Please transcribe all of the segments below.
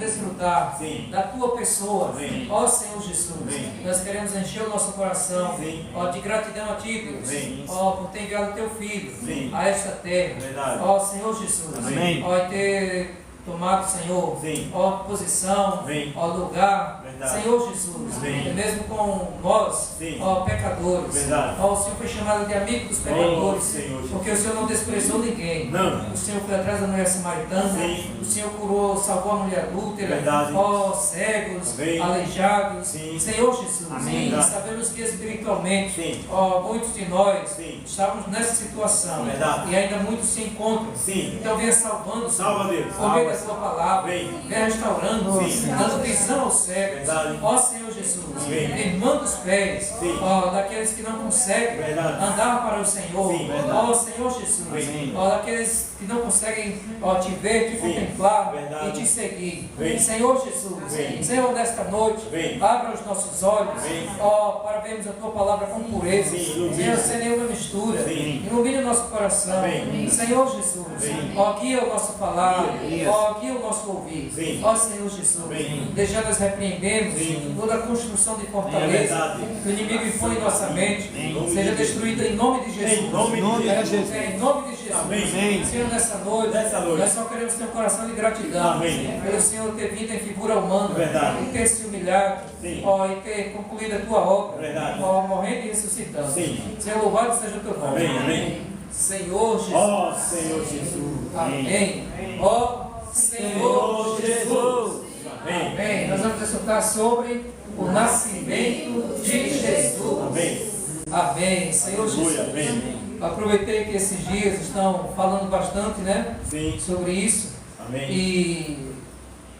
desfrutar da Tua pessoa. Sim. Ó Senhor Jesus, Sim. nós queremos encher o nosso coração, Sim. ó, de gratidão a Ti, Deus, Sim. ó, por ter enviado o Teu Filho Sim. a esta terra. Verdade. Ó Senhor Jesus, Amém. ó, e ter tomado, Senhor, Sim. ó, posição, Sim. ó, lugar, Verdade. Senhor Jesus, Sim. e mesmo com nós, Sim. ó, pecadores, Verdade. ó, o Senhor foi chamado de amigo dos pecadores, Senhor Jesus. porque o Senhor não desprezou ninguém. Não. O Senhor foi atrás da mulher samaritana, Sim. o Senhor curou, salvou a mulher adúltera, Verdade. ó, cegos, Amém. aleijados, Sim. Senhor Jesus. Amém. E sabemos que espiritualmente, Sim. ó, muitos de nós Sim. estávamos nessa situação, Verdade. e ainda muitos se encontram. Sim. Então venha salvando, Salva, Senhor, Deus. por meio da sua palavra, Vem. venha restaurando, Sim. dando visão aos cegos. Verdade. Ó Senhor Jesus, Vem. firmando os pés, Sim. ó, daqueles que não conseguem Verdade. andar para o Senhor. Sim. Verdade. Ó Senhor Jesus, Vem. ó, daqueles que não conseguem, ó, te ver, te Sim. contemplar Verdade. e te seguir. Vem. Senhor Jesus, Vem. Senhor, nesta noite, Vem. abra os nossos olhos, Vem. ó, para vermos a tua palavra com pureza, Sim, ilumina. Senhor, sem nenhuma mistura. Sim. Ilumine o nosso coração. Vem. Senhor Jesus, Vem. ó, guia o nosso falar, Sim. ó, guia o nosso ouvir. Sim. Ó Senhor Jesus, Vem. desde nós repreendemos Sim. toda a construção de É fortaleza verdade. que o inimigo impõe em nossa mente, Sim. seja destruída em nome de Jesus. Em nome de Jesus. Em nome de Jesus. Amém. Senhor, nessa noite, nós só queremos ter um coração de gratidão. Amém. Pelo Senhor ter vindo em figura humana, Verdade. e ter se humilhado, Sim. ó, e ter concluído a tua obra, Verdade. ó, morrendo e ressuscitando. Sim. Senhor, louvado seja o teu nome. Amém. Amém. Senhor Jesus. Ó Senhor Jesus. Amém. Ó Senhor Jesus. Amém. Amém. Nós vamos estudar sobre o nascimento de Jesus. Amém. Amém. Senhor Aleluia. Jesus. Amém. Aproveitei que esses dias estão falando bastante, né, Sim. sobre isso. Amém. E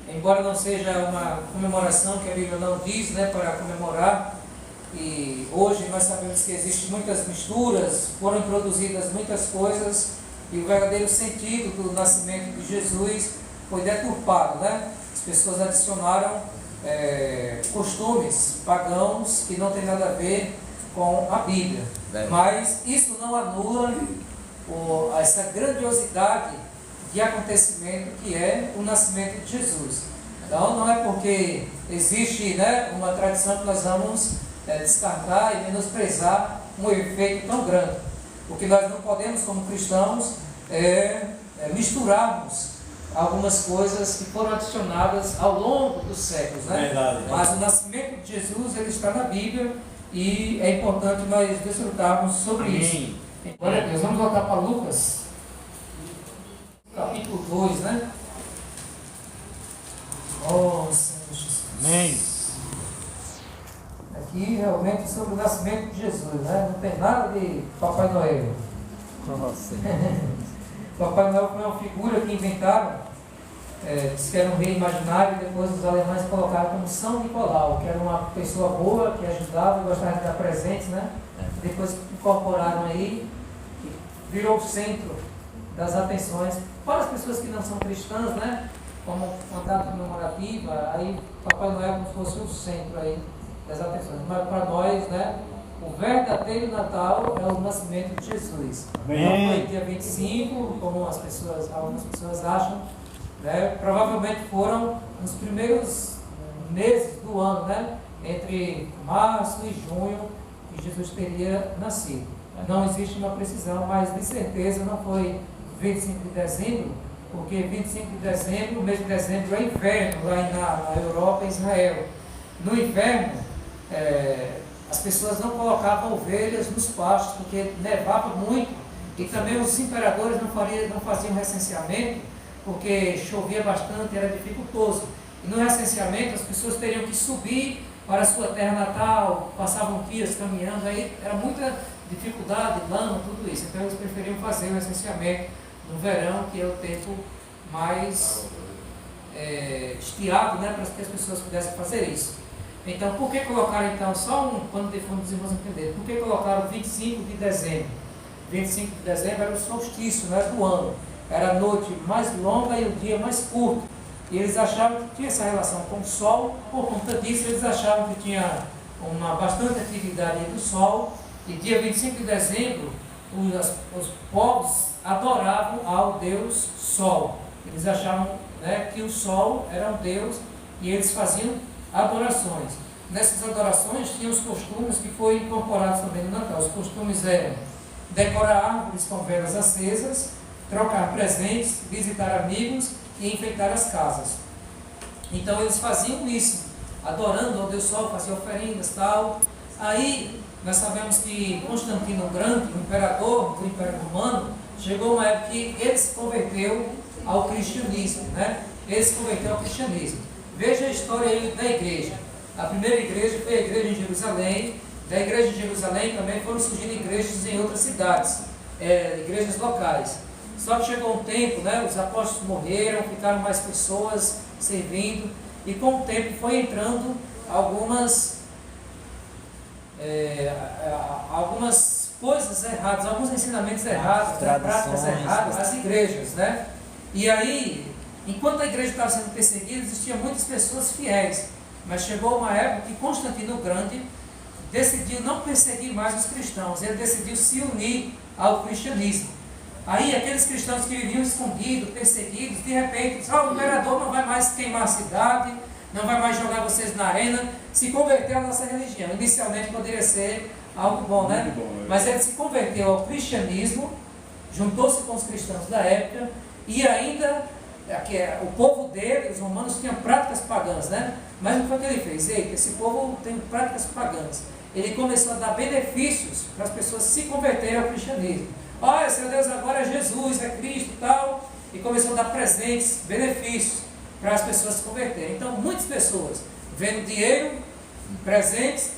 embora não seja uma comemoração que a Bíblia não diz, né, para comemorar, e hoje nós sabemos que existem muitas misturas, foram introduzidas muitas coisas, e o verdadeiro sentido do nascimento de Jesus foi deturpado, né? As pessoas adicionaram costumes pagãos que não tem nada a ver com a Bíblia. Mas isso não anula essa grandiosidade de acontecimento que é o nascimento de Jesus. Então não é porque existe, né, uma tradição que nós vamos descartar e menosprezar um efeito tão grande. Porque nós não podemos, como cristãos, misturarmos algumas coisas que foram adicionadas ao longo dos séculos, né? Verdade. Mas o nascimento de Jesus, ele está na Bíblia e é importante nós desfrutarmos sobre isso. Glória a Deus. Vamos voltar para Lucas, capítulo 2, né? Oh, Senhor Jesus. Amém. Aqui realmente sobre o nascimento de Jesus, né? Não tem nada de Papai Noel. Nossa. Papai Noel foi uma figura que inventaram, disse que era um rei imaginário, e depois os alemães colocaram como São Nicolau, que era uma pessoa boa, que ajudava e gostava de dar presentes, né? Depois incorporaram aí, e virou o centro das atenções para as pessoas que não são cristãs, né? Como uma data comemorativa, aí Papai Noel como se fosse o centro aí das atenções. Mas para nós, né? O verdadeiro Natal é o nascimento de Jesus. Amém. Não foi dia 25, como algumas pessoas acham, né? Provavelmente foram nos primeiros meses do ano, né? Entre março e junho, que Jesus teria nascido. Não existe uma precisão, mas de certeza não foi 25 de dezembro, porque 25 de dezembro, o mês de dezembro é inverno lá na Europa e Israel. No inverno, as pessoas não colocavam ovelhas nos pastos, porque nevava muito, e também os imperadores não faziam recenseamento, porque chovia bastante, era dificultoso. E no recenseamento as pessoas teriam que subir para a sua terra natal, passavam dias caminhando, aí era muita dificuldade, lama, tudo isso. Então eles preferiam fazer o recenseamento no verão, que é o tempo mais estiado, né, para que as pessoas pudessem fazer isso. Então, por que colocaram então, só um pano de fundo, vocês vão entender, por que colocaram 25 de dezembro? 25 de dezembro era o solstício, né, do ano, era a noite mais longa e o dia mais curto, e eles achavam que tinha essa relação com o sol. Por conta disso eles achavam que tinha bastante atividade do sol, e dia 25 de dezembro os povos adoravam ao Deus Sol. Eles achavam né, que o sol era um deus e eles faziam adorações. Nessas adorações tinham os costumes que foram incorporados também no Natal. Os costumes eram decorar árvores com velas acesas, trocar presentes, visitar amigos e enfeitar as casas. Então eles faziam isso, adorando ao Deus Sol, faziam oferendas e tal. Aí nós sabemos que Constantino o Grande, o imperador do Império Romano, chegou uma época que ele se converteu ao cristianismo, né? Ele se converteu ao cristianismo. Veja a história aí da igreja. A primeira igreja foi a igreja em Jerusalém. Da igreja em Jerusalém também foram surgindo igrejas em outras cidades, igrejas locais. Só que chegou um tempo, né, os apóstolos morreram, ficaram mais pessoas servindo, e com o tempo foi entrando algumas coisas erradas, alguns ensinamentos errados, práticas erradas nas igrejas, né? E aí, enquanto a igreja estava sendo perseguida, existiam muitas pessoas fiéis, mas chegou uma época que Constantino o Grande decidiu não perseguir mais os cristãos, ele decidiu se unir ao cristianismo. Aí aqueles cristãos que viviam escondidos, perseguidos, de repente, o imperador não vai mais queimar a cidade, não vai mais jogar vocês na arena, se converteu à nossa religião. Inicialmente poderia ser algo bom, né? Mas ele se converteu ao cristianismo, juntou-se com os cristãos da época, e ainda, o povo dele, os romanos, tinham práticas pagãs, né? Mas o que foi que ele fez? Eita, esse povo tem práticas pagãs. Ele começou a dar benefícios para as pessoas se converterem ao cristianismo. Olha, seu Deus agora é Jesus, é Cristo e tal. E começou a dar presentes, benefícios para as pessoas se converterem. Então, muitas pessoas, vendo dinheiro, presentes,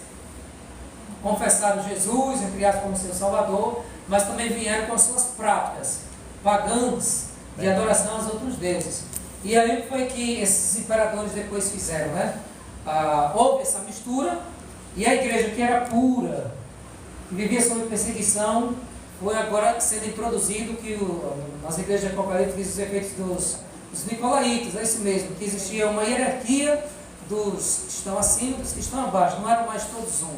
confessaram Jesus, entre aspas, como seu Salvador, mas também vieram com as suas práticas pagãs de adoração aos outros deuses. E aí o que foi que esses imperadores depois fizeram, né? Houve essa mistura, e a igreja que era pura, que vivia sob perseguição, foi agora sendo introduzido, que nas igrejas de Apocalipse diz os efeitos dos Nicolaitas, é isso mesmo, que existia uma hierarquia dos que estão acima e dos que estão abaixo, não eram mais todos um.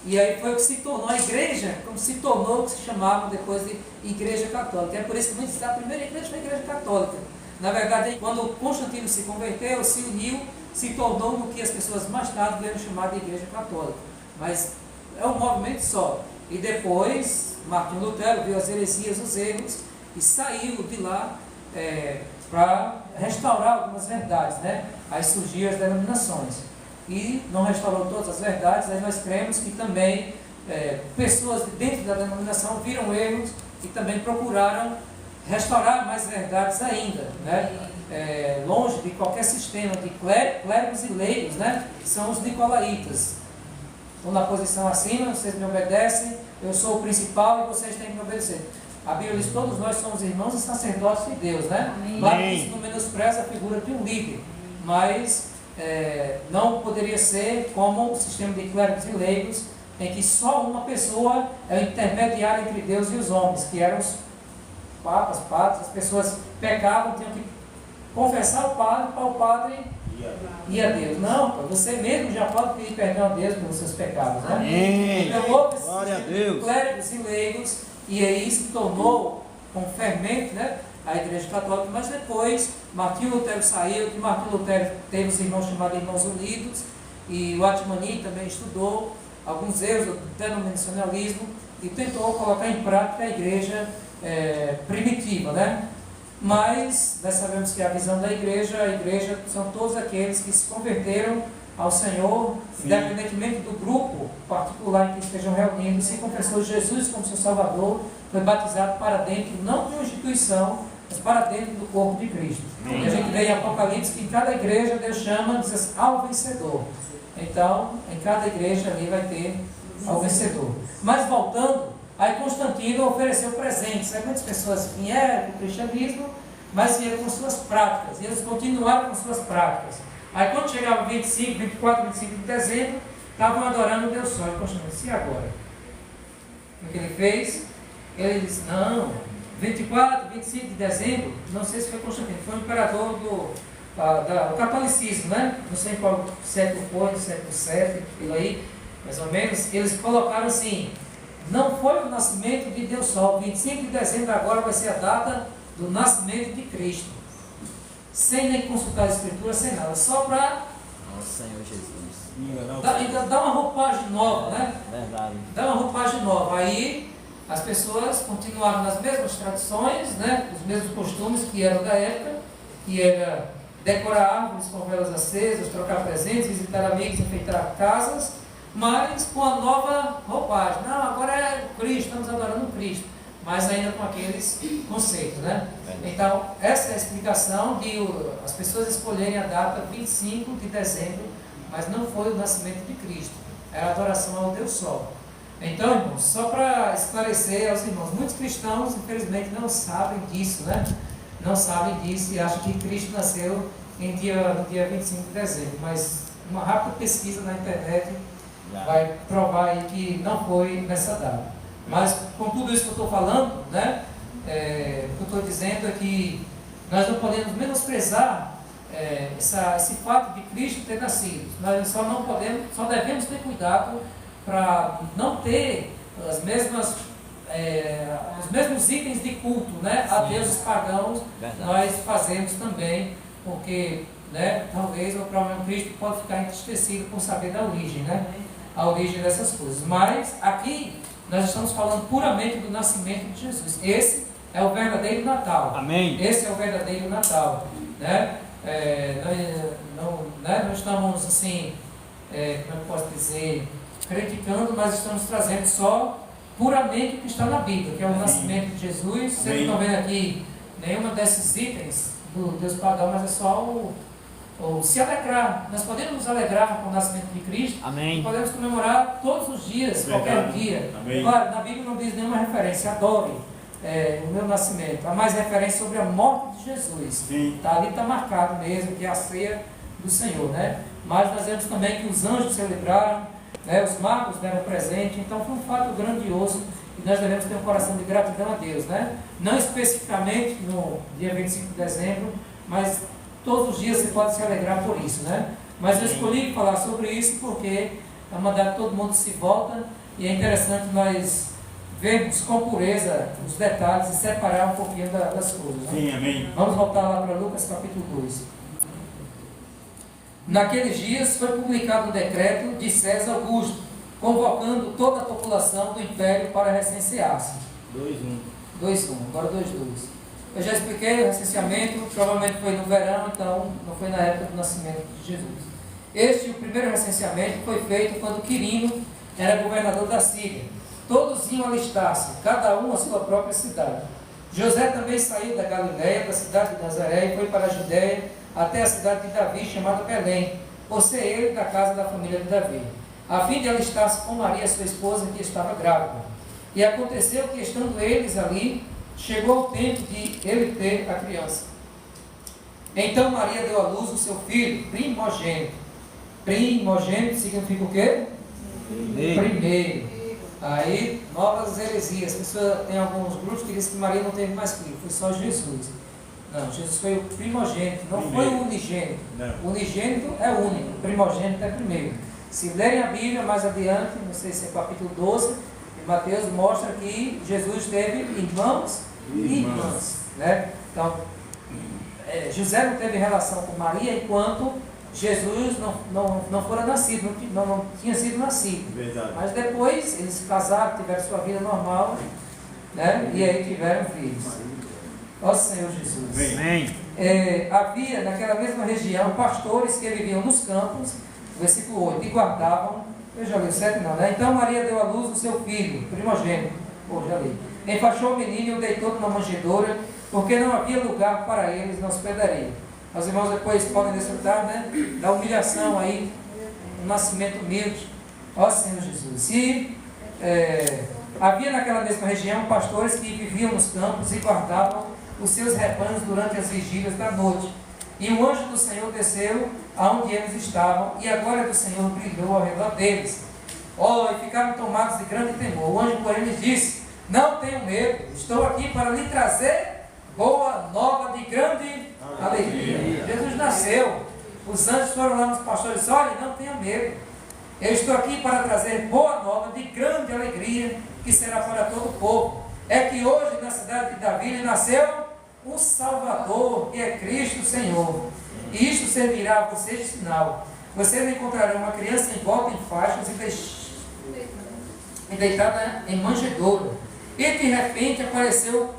E aí foi o que se tornou a igreja, como se tornou o que se chamava depois de Igreja Católica. É por isso que muitos dizem, a primeira igreja foi a Igreja Católica. Na verdade, quando Constantino se converteu, se uniu, se tornou no que as pessoas mais tarde vieram chamar de Igreja Católica. Mas é um movimento só. E depois, Martinho Lutero viu as heresias, os erros, e saiu de lá para restaurar algumas verdades, né? Aí surgiram as denominações. E não restaurou todas as verdades, aí nós cremos que também pessoas dentro da denominação viram erros e também procuraram restaurar mais verdades ainda, né? Longe de qualquer sistema de clérigos e leigos, né? Que são os nicolaítas. Estou na posição acima, vocês me obedecem, eu sou o principal e vocês têm que me obedecer. A Bíblia diz que todos nós somos irmãos e sacerdotes de Deus, né? Claro que isso não menospreza a figura de um líder, mas não poderia ser como o sistema de clérigos e leigos, em que só uma pessoa é o intermediário entre Deus e os homens, que eram os papas, padres. As pessoas pecavam, tinham que confessar o padre para o padre e a Deus. Não, você mesmo já pode pedir perdão a Deus pelos seus pecados, né? Amém. Então houve esse sistema de clérigos e leigos, e aí se tornou com fermento, né, a Igreja Católica. Mas depois Martinho Lutero saiu, que Martinho Lutero teve os irmãos chamados Irmãos Unidos, e o Atmani também estudou alguns erros do denominacionalismo e tentou colocar em prática a igreja primitiva, né? Mas nós sabemos que a visão da igreja são todos aqueles que se converteram ao Senhor, independentemente do grupo particular em que estejam reunidos, se confessou Jesus como seu Salvador, foi batizado para dentro, não de uma instituição, mas para dentro do corpo de Cristo. E a gente vê em Apocalipse que em cada igreja Deus chama, diz assim, ao vencedor. Então, em cada igreja ali vai ter ao vencedor. Mas voltando, aí Constantino ofereceu presentes. Aí muitas pessoas vieram para o cristianismo, mas vieram com suas práticas. E eles continuaram com suas práticas. Aí quando chegava 25, 24, 25 de dezembro, estavam adorando o Deus Sol. E Constantino disse, e agora? O que ele fez? Ele disse, não, 24, 25 de dezembro, não sei se foi Constantino, foi o imperador do catolicismo, né? Não sei qual século foi, no século VII, pelo aí, mais ou menos. Eles colocaram assim, não foi o nascimento de Deus Sol, 25 de dezembro agora vai ser a data do nascimento de Cristo. sem nem consultar a Escritura, sem nada, só para Nosso Senhor Jesus. dar uma roupagem nova, né? Verdade. Dá uma roupagem nova. Aí as pessoas continuaram nas mesmas tradições, né? Os mesmos costumes que eram da época, que era decorar árvores com velas acesas, trocar presentes, visitar amigos, enfeitar casas, mas com a nova roupagem. Não, agora é o Cristo, estamos adorando o Cristo, mas ainda com aqueles conceitos, né? Então, essa é a explicação de as pessoas escolherem a data 25 de dezembro, mas não foi o nascimento de Cristo, era a adoração ao Deus Sol. Então, irmãos, só para esclarecer aos irmãos, muitos cristãos, infelizmente, não sabem disso, né? Não sabem disso e acham que Cristo nasceu no dia 25 de dezembro, mas uma rápida pesquisa na internet vai provar aí que não foi nessa data. Mas com tudo isso que eu estou falando, né, o que eu estou dizendo é que nós não podemos menosprezar esse fato de Cristo ter nascido. Nós só devemos ter cuidado para não ter os mesmos itens de culto, né, a deuses pagãos. Verdade. Nós fazemos também, porque, né, talvez o próprio Cristo pode ficar entristecido por saber da origem, né, a origem dessas coisas. Mas aqui nós estamos falando puramente do nascimento de Jesus. Esse é o verdadeiro Natal. Amém. Esse é o verdadeiro Natal, né? Nós não estamos assim, como é que eu posso dizer, criticando, mas estamos trazendo só puramente o que está na Bíblia, que é o nascimento de Jesus. Vocês não estão vendo aqui nenhuma desses itens do Deus pagão, mas é só o se alegrar. Nós podemos nos alegrar com o nascimento de Cristo. Amém. Podemos comemorar todos os dias, qualquer dia. Amém. Claro, na Bíblia não diz nenhuma referência, adore o meu nascimento. Há mais referência sobre a morte de Jesus. Ali está marcado mesmo, que é a ceia do Senhor, né? Mas nós vemos também que os anjos celebraram, né? Os magos deram presente, então foi um fato grandioso e nós devemos ter um coração de gratidão a Deus, né? Não especificamente no dia 25 de dezembro, mas todos os dias você pode se alegrar por isso, né? Mas eu escolhi falar sobre isso porque é uma data que todo mundo se volta e é interessante nós vermos com pureza os detalhes e separar um pouquinho das coisas, né? Sim, amém. Vamos voltar lá para Lucas capítulo 2. Naqueles dias foi publicado um decreto de César Augusto, convocando toda a população do império para recensear-se. 2:1, agora 2:2. Eu já expliquei o recenseamento, provavelmente foi no verão, então não foi na época do nascimento de Jesus. O primeiro recenseamento, foi feito quando Quirino era governador da Síria. Todos iam alistar-se, cada um a sua própria cidade. José também saiu da Galiléia, da cidade de Nazaré, e foi para a Judéia, até a cidade de Davi, chamada Belém, por ser ele da casa da família de Davi, a fim de alistar-se com Maria, sua esposa, que estava grávida. E aconteceu que, estando eles ali, chegou o tempo de ele ter a criança. Então Maria deu à luz o seu filho primogênito. Primogênito significa o quê? Primeiro. Aí, novas heresias. Tem alguns grupos que dizem que Maria não teve mais filho, foi só Jesus. Não, Jesus foi o primogênito, não foi o unigênito. O unigênito é único, o primogênito é primeiro. Se lerem a Bíblia mais adiante, não sei se é capítulo 12, de Mateus, mostra que Jesus teve irmãos e irmãs, né? Então, José não teve relação com Maria enquanto Jesus não fora nascido, não tinha sido nascido. Verdade. Mas depois eles se casaram, tiveram sua vida normal, né? E aí tiveram filhos. Ó Senhor Jesus. Amém. Havia naquela mesma região pastores que viviam nos campos, versículo 8, e guardavam, eu já li o 7 não, né? Então Maria deu à luz o seu filho, primogênito, já li. Enfaixou o menino e o deitou numa manjedoura, porque não havia lugar para eles na hospedaria. Os irmãos depois podem desfrutar, né, da humilhação aí, do nascimento humilde. Ó Senhor Jesus. E havia naquela mesma região pastores que viviam nos campos e guardavam os seus rebanhos durante as vigílias da noite. E o anjo do Senhor desceu aonde eles estavam, e a glória do Senhor brilhou ao redor deles. E ficaram tomados de grande temor. O anjo, porém, lhes disse: não tenham medo, estou aqui para lhe trazer boa nova de grande alegria. Jesus nasceu. Os anjos foram lá nos pastores e disseram: olha, não tenham medo, eu estou aqui para trazer boa nova de grande alegria, que será para todo o povo. É que hoje na cidade de Davi nasceu o Salvador, que é Cristo o Senhor. E isto servirá a vocês de sinal. Vocês encontrarão uma criança envolta em faixas e deitada em manjedoura. E de repente apareceu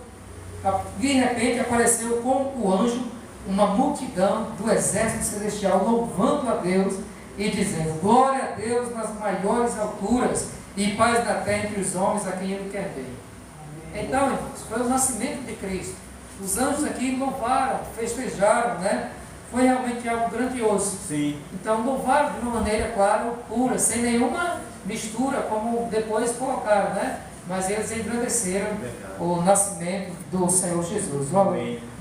com o anjo uma multidão do exército celestial, louvando a Deus e dizendo: glória a Deus nas maiores alturas e paz na terra entre os homens a quem Ele quer ver. Então, irmãos, foi o nascimento de Cristo. Os anjos aqui louvaram, festejaram, né? Foi realmente algo grandioso. Sim. Então, louvaram de uma maneira, claro, pura, sem nenhuma mistura, como depois colocaram, né? Mas eles engrandeceram o nascimento do Senhor Jesus.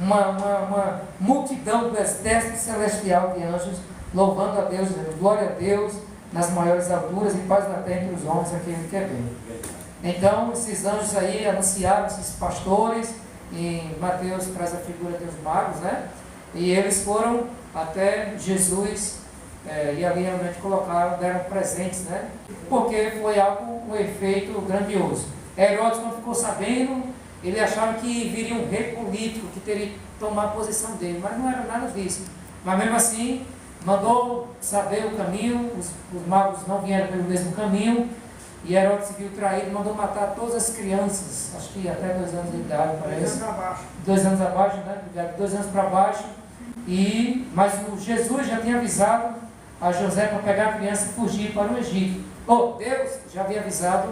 Uma multidão do exército celestial de anjos louvando a Deus, dizendo: glória a Deus nas maiores alturas e paz na terra entre os homens a quem Ele quer ver. Então, esses anjos aí anunciaram, esses pastores, e Mateus traz a figura dos magos, né? E eles foram até Jesus e ali realmente deram presentes, né? Porque foi algo, um efeito grandioso. Herodes não ficou sabendo, ele achava que viria um rei político que teria que tomar a posição dele, mas não era nada disso. Mas mesmo assim, mandou saber o caminho, os magos não vieram pelo mesmo caminho, e Herodes se viu traído, mandou matar todas as crianças, acho que até 2 anos de idade, parece. 2 anos abaixo, né? 2 anos para baixo. Mas o Jesus já tinha avisado a José para pegar a criança e fugir para o Egito. Deus já havia avisado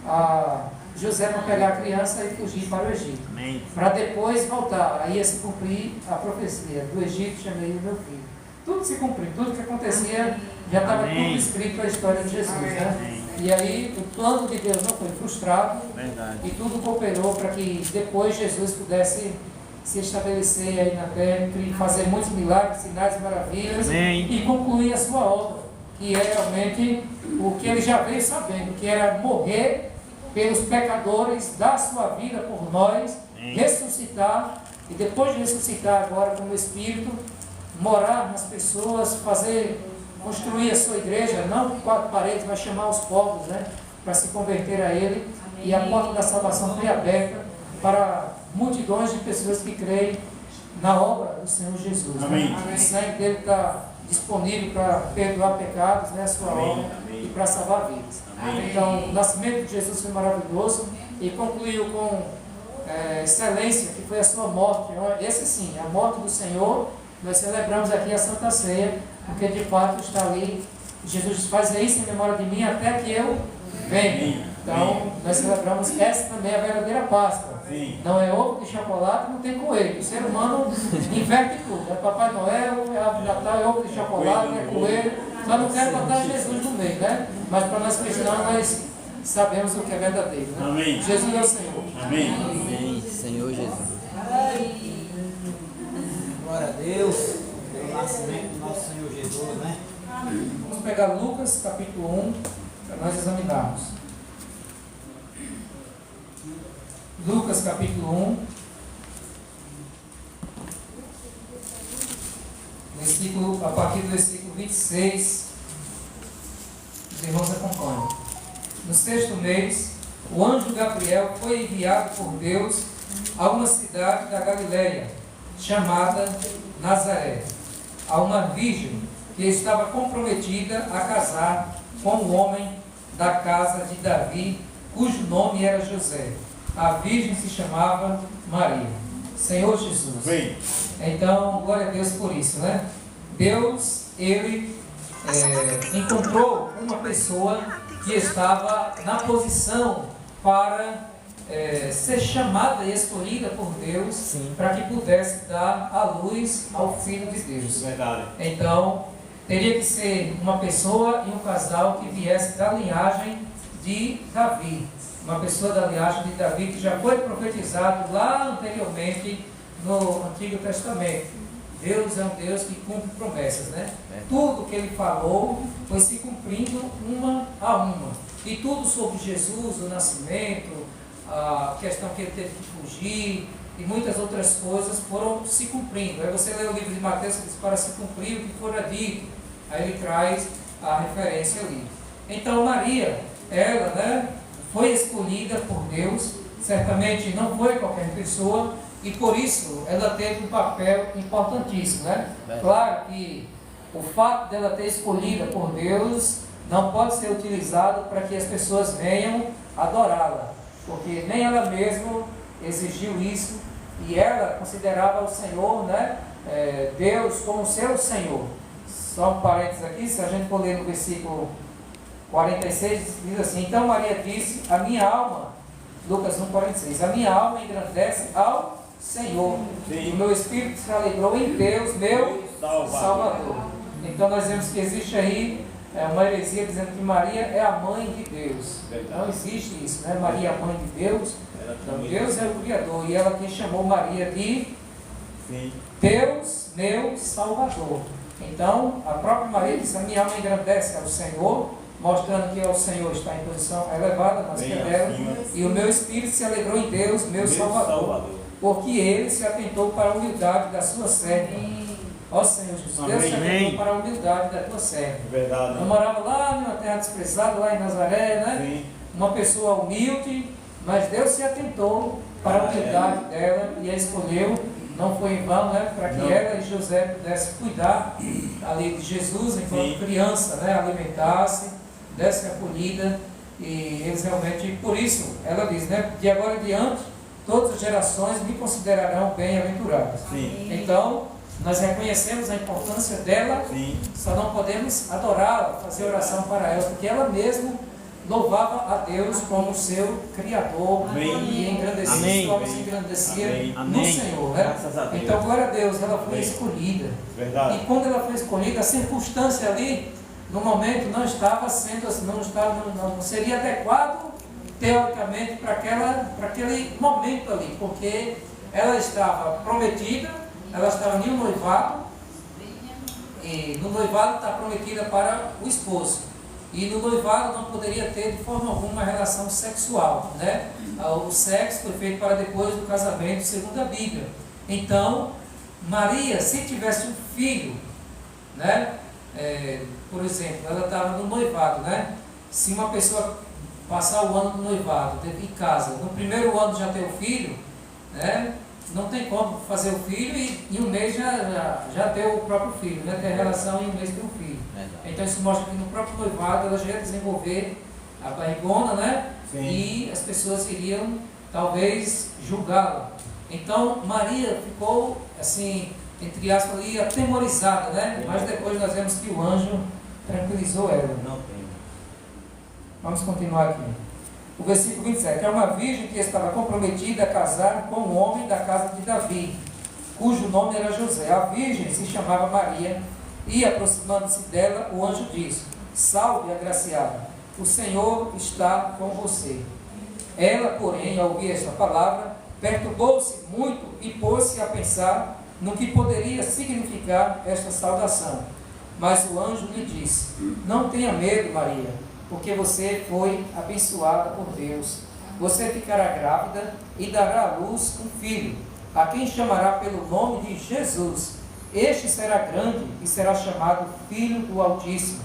a José para pegar a criança e fugir para o Egito. Para depois voltar. Aí ia se cumprir a profecia: do Egito chamei o meu filho. Tudo se cumpriu, tudo que acontecia já estava tudo escrito na história de Jesus, né? E aí o plano de Deus não foi frustrado. Verdade. E tudo cooperou para que depois Jesus pudesse se estabelecer aí na terra, fazer muitos milagres, sinais e maravilhas. Amém. E concluir a sua obra, que é realmente o que ele já veio sabendo, que era morrer pelos pecadores, dar sua vida por nós, ressuscitar, e depois de ressuscitar agora como Espírito, morar nas pessoas, construir a sua igreja, não com 4 paredes, mas chamar os povos, né, para se converter a Ele. E a porta da salvação foi aberta para multidões de pessoas que creem na obra do Senhor Jesus. Amém. Né? O sangue dele está disponível para perdoar pecados, né, a sua obra, e para salvar vidas. Então, o nascimento de Jesus foi maravilhoso e concluiu com excelência, que foi a sua morte. Esse sim, a morte do Senhor. Nós celebramos aqui a Santa Ceia, porque de fato está ali. Jesus faz isso em memória de mim até que eu venha. Então, nós celebramos essa também, a verdadeira Páscoa. Não é ovo de chocolate, não tem coelho. O ser humano inverte tudo. É Papai Noel, é árvore de Natal, é ovo de chocolate, é coelho. Nós não queremos botar Jesus no meio, né? Mas para nós cristãos, nós sabemos o que é verdadeiro, né? Amém. Jesus é o Senhor. Amém. Amém, Senhor Jesus. Glória a Deus, pelo nascimento do nosso Senhor Jesus, né? Vamos pegar Lucas capítulo 1 para nós examinarmos. Lucas capítulo 1, a partir do versículo 26, os irmãos acompanham. No 6º mês, o anjo Gabriel foi enviado por Deus a uma cidade da Galileia, chamada Nazaré, a uma virgem que estava comprometida a casar com um homem da casa de Davi, cujo nome era José. A virgem se chamava Maria. Senhor Jesus. Bem. Então, glória a Deus por isso, né? Deus, Ele encontrou uma pessoa que estava na posição para ser chamada e escolhida por Deus para que pudesse dar a luz ao Filho de Deus. Verdade. Então, teria que ser uma pessoa e um casal que viesse da linhagem de Davi. Uma pessoa da linhagem de Davi que já foi profetizado lá anteriormente no Antigo Testamento. Deus é um Deus que cumpre promessas, né? Tudo que Ele falou foi se cumprindo uma a uma. E tudo sobre Jesus, o nascimento, a questão que Ele teve que fugir e muitas outras coisas foram se cumprindo. Aí você lê o livro de Mateus e diz: para se cumprir o que fora dito. Aí ele traz a referência ali. Então Maria, ela, né, foi escolhida por Deus. Certamente não foi qualquer pessoa, e por isso ela teve um papel importantíssimo, né? Claro que o fato dela ter escolhida por Deus não pode ser utilizado para que as pessoas venham adorá-la, porque nem ela mesma exigiu isso, e ela considerava o Senhor, né, Deus como seu Senhor. Só um parênteses aqui, se a gente for ler no versículo 46, diz assim: então Maria disse, a minha alma, Lucas 1,46, a minha alma engrandece ao Senhor, e o meu espírito se alegrou em Deus, meu Salvador. Então nós vemos que existe aí uma heresia dizendo que Maria é a mãe de Deus. Não existe isso, né? Maria é a mãe de Deus. Então Deus é o Criador, e ela quem chamou Maria de Deus, meu Salvador. Então a própria Maria disse, a minha alma engrandece ao Senhor, mostrando que o Senhor está em posição elevada, mas que é dela, e o meu espírito se alegrou em Deus, meu Salvador, porque ele se atentou para a humildade da sua serva. Ó Senhor Jesus, Deus se atentou para a humildade da tua serva. Eu morava lá numa terra desprezada, lá em Nazaré, né? Uma pessoa humilde, mas Deus se atentou para a humildade dela e a escolheu. Não foi em vão, né? Para que ela e José pudessem cuidar ali de Jesus enquanto criança, né? Alimentasse, desse acolhida, e eles realmente, por isso, ela diz, né? De agora em diante, todas as gerações me considerarão bem-aventuradas. Então, nós reconhecemos a importância dela, só não podemos adorá-la, fazer oração para ela, porque ela mesma louvava a Deus como seu Criador. E engrandecia, sua alma se engrandecia no Senhor, né? Então, glória a Deus, ela foi escolhida. E quando ela foi escolhida, a circunstância ali, no momento, não estava sendo, não seria adequado, teoricamente, para aquele momento ali, porque ela estava prometida, ela estava em um noivado, e no noivado está prometida para o esposo, e no noivado não poderia ter de forma alguma uma relação sexual, né? O sexo foi feito para depois do casamento, segundo a Bíblia. Então, Maria, se tivesse um filho, né? Por exemplo, ela estava no noivado, né? Se uma pessoa passar o ano no noivado, em casa, no primeiro ano já ter o filho, né? Não tem como fazer o filho e um mês já ter o próprio filho, né? Ter relação e um mês ter o filho. Então isso mostra que no próprio noivado ela já ia desenvolver a barrigona, né? E as pessoas iriam talvez julgá-la. Então Maria ficou assim, entre aspas ali, atemorizada, né? Mas depois nós vemos que o anjo tranquilizou ela. Vamos continuar aqui. O versículo 27, é uma virgem que estava comprometida a casar com um homem da casa de Davi, cujo nome era José. A virgem se chamava Maria, e aproximando-se dela, o anjo disse, salve, agraciada, o Senhor está com você. Ela, porém, ao ouvir esta palavra, perturbou-se muito e pôs-se a pensar no que poderia significar esta saudação. Mas o anjo lhe disse, não tenha medo, Maria, porque você foi abençoada por Deus. Você ficará grávida e dará à luz um filho, a quem chamará pelo nome de Jesus. Este será grande e será chamado Filho do Altíssimo.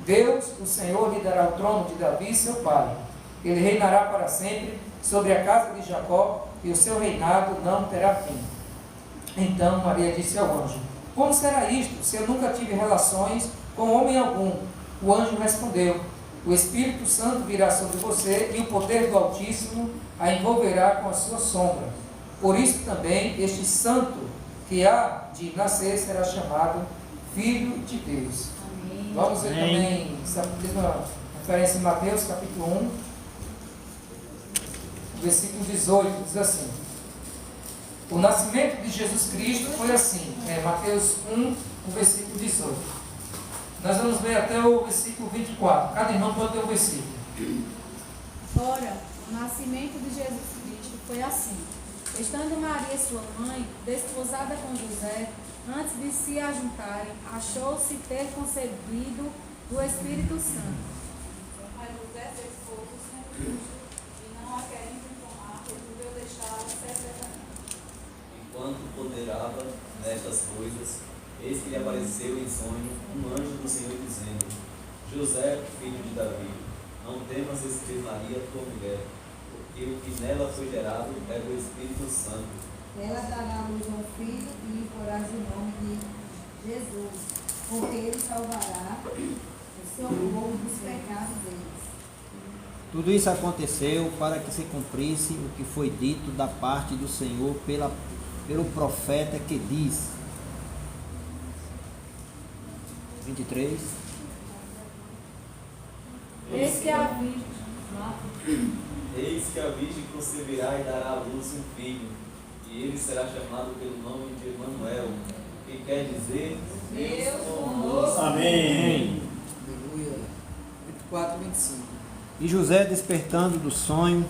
Deus, o Senhor, lhe dará o trono de Davi, seu pai. Ele reinará para sempre sobre a casa de Jacó, e o seu reinado não terá fim. Então Maria disse ao anjo, como será isto, se eu nunca tive relações com homem algum? O anjo respondeu, o Espírito Santo virá sobre você, e o poder do Altíssimo a envolverá com a sua sombra. Por isso também este santo que há de nascer será chamado Filho de Deus. Amém. Vamos ver também essa mesma referência em Mateus capítulo 1, versículo 18, diz assim, o nascimento de Jesus Cristo foi assim, Mateus 1, o versículo 18. Nós vamos ler até o versículo 24, cada irmão pode ter um versículo. Ora, o nascimento de Jesus Cristo foi assim. Estando Maria, sua mãe, desposada com José, antes de se ajuntarem, achou-se ter concebido do Espírito Santo. Mas José, seu esposo, sendo justo, e não a querendo tomar, resolveu deixá-la secretamente. Enquanto ponderava nestas coisas, eis que lhe apareceu em sonho um anjo do Senhor dizendo, José, filho de Davi, não temas receber Maria, tua mulher, porque o que nela foi gerado é do Espírito Santo. Ela dará à luz a um filho e lhe porás o nome de Jesus, porque ele salvará o seu povo dos pecados deles. Tudo isso aconteceu para que se cumprisse o que foi dito da parte do Senhor pelo profeta que diz. 23. Eis que a Virgem Eis que a Virgem conceberá e dará à luz um filho, e ele será chamado pelo nome de Emanuel, que quer dizer Deus conosco. Amém. Aleluia. 24 e 25. E José, despertando do sonho,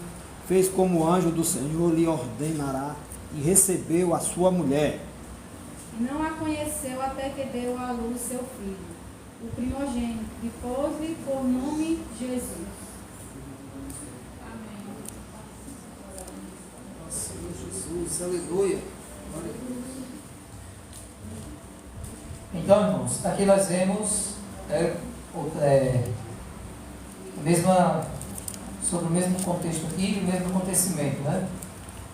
fez como o anjo do Senhor lhe ordenara e recebeu a sua mulher. e não a conheceu até que deu à luz seu filho, o primogênito, e pôs-lhe por nome Jesus. Amém. Senhor Jesus, aleluia. Glória a Deus. Então, irmãos, aqui nós vemos sobre o mesmo contexto aqui, o mesmo acontecimento, né?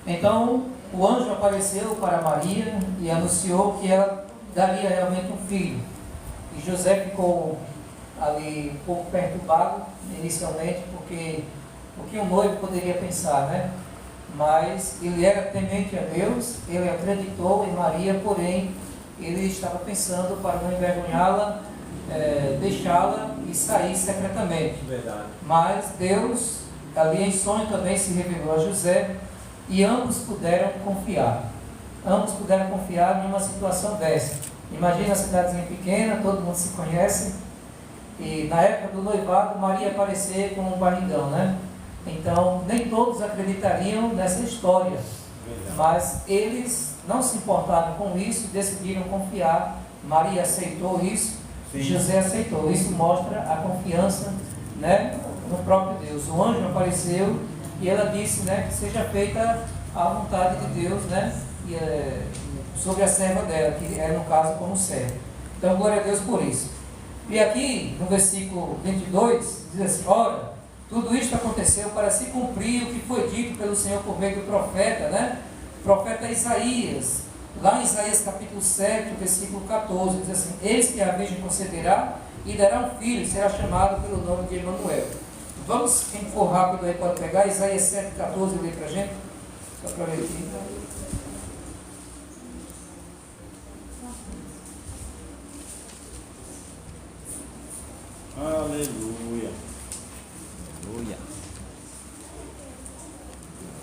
Então, o anjo apareceu para Maria e anunciou que ela daria realmente um filho. E José ficou ali um pouco perturbado inicialmente, porque o que um noivo poderia pensar, né? Mas ele era temente a Deus, ele acreditou em Maria, porém ele estava pensando para não envergonhá-la, deixá-la e sair secretamente. Verdade. Mas Deus, ali em sonho, também se revelou a José e ambos puderam confiar. Ambos puderam confiar em uma situação dessa. Imagina a cidadezinha pequena, todo mundo se conhece, e na época do noivado, Maria aparecer com um barrigão, né? Então, nem todos acreditariam nessa história, mas eles não se importaram com isso, decidiram confiar. Maria aceitou isso, Sim. José aceitou. Isso mostra a confiança, né, no próprio Deus. O anjo apareceu e ela disse, né, que seja feita a vontade de Deus, né, sobre a serva dela, que é no caso como serva. Então, glória a Deus por isso. E aqui, no versículo 22, diz assim: ora, tudo isto aconteceu para se cumprir o que foi dito pelo Senhor por meio do profeta, né? O profeta Isaías, lá em Isaías capítulo 7, versículo 14, diz assim: eis que a Virgem conceberá e dará um filho, e será chamado pelo nome de Emanuel. Vamos, quem for rápido aí pode pegar Isaías 7, 14 e ler para a gente, só para ler aqui. Aleluia. Aleluia.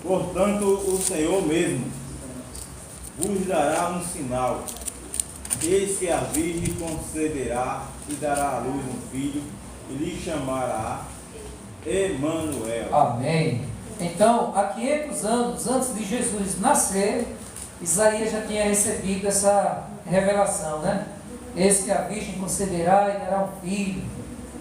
Portanto, o Senhor mesmo vos dará um sinal. Eis que a Virgem conceberá e dará à luz um filho, e lhe chamará Emanuel. Amém. Então, há 500 anos antes de Jesus nascer, Isaías já tinha recebido essa revelação, né? Eis que a Virgem conceberá e dará um filho,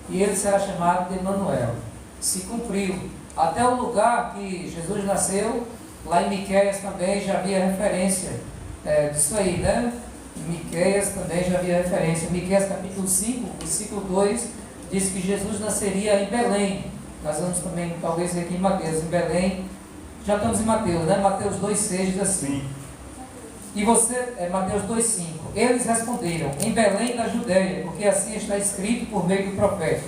e ele será chamado de Emanuel. Se cumpriu. Até o lugar que Jesus nasceu, lá em Miqueias também já havia referência disso aí, né? Em Miqueias também já havia referência. Miqueias capítulo 5, versículo 2, diz que Jesus nasceria em Belém. Nós vamos também, talvez, aqui em Mateus, em Belém. Já estamos em Mateus, né? Mateus 2,6 diz assim. Sim. E você, Mateus 2,5. Eles responderam: em Belém da Judéia, porque assim está escrito por meio do profeta.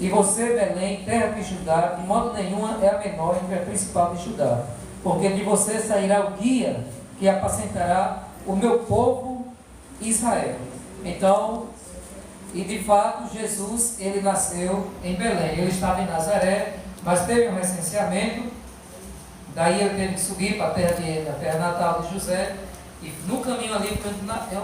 E você, Belém, terra de Judá, de modo nenhum é a menor entre a principal de Judá, porque de você sairá o guia que apacentará o meu povo Israel. Então, e de fato, Jesus, ele nasceu em Belém. Ele estava em Nazaré, mas teve um recenseamento. Daí ele teve que subir para a terra natal de José, e no caminho ali foi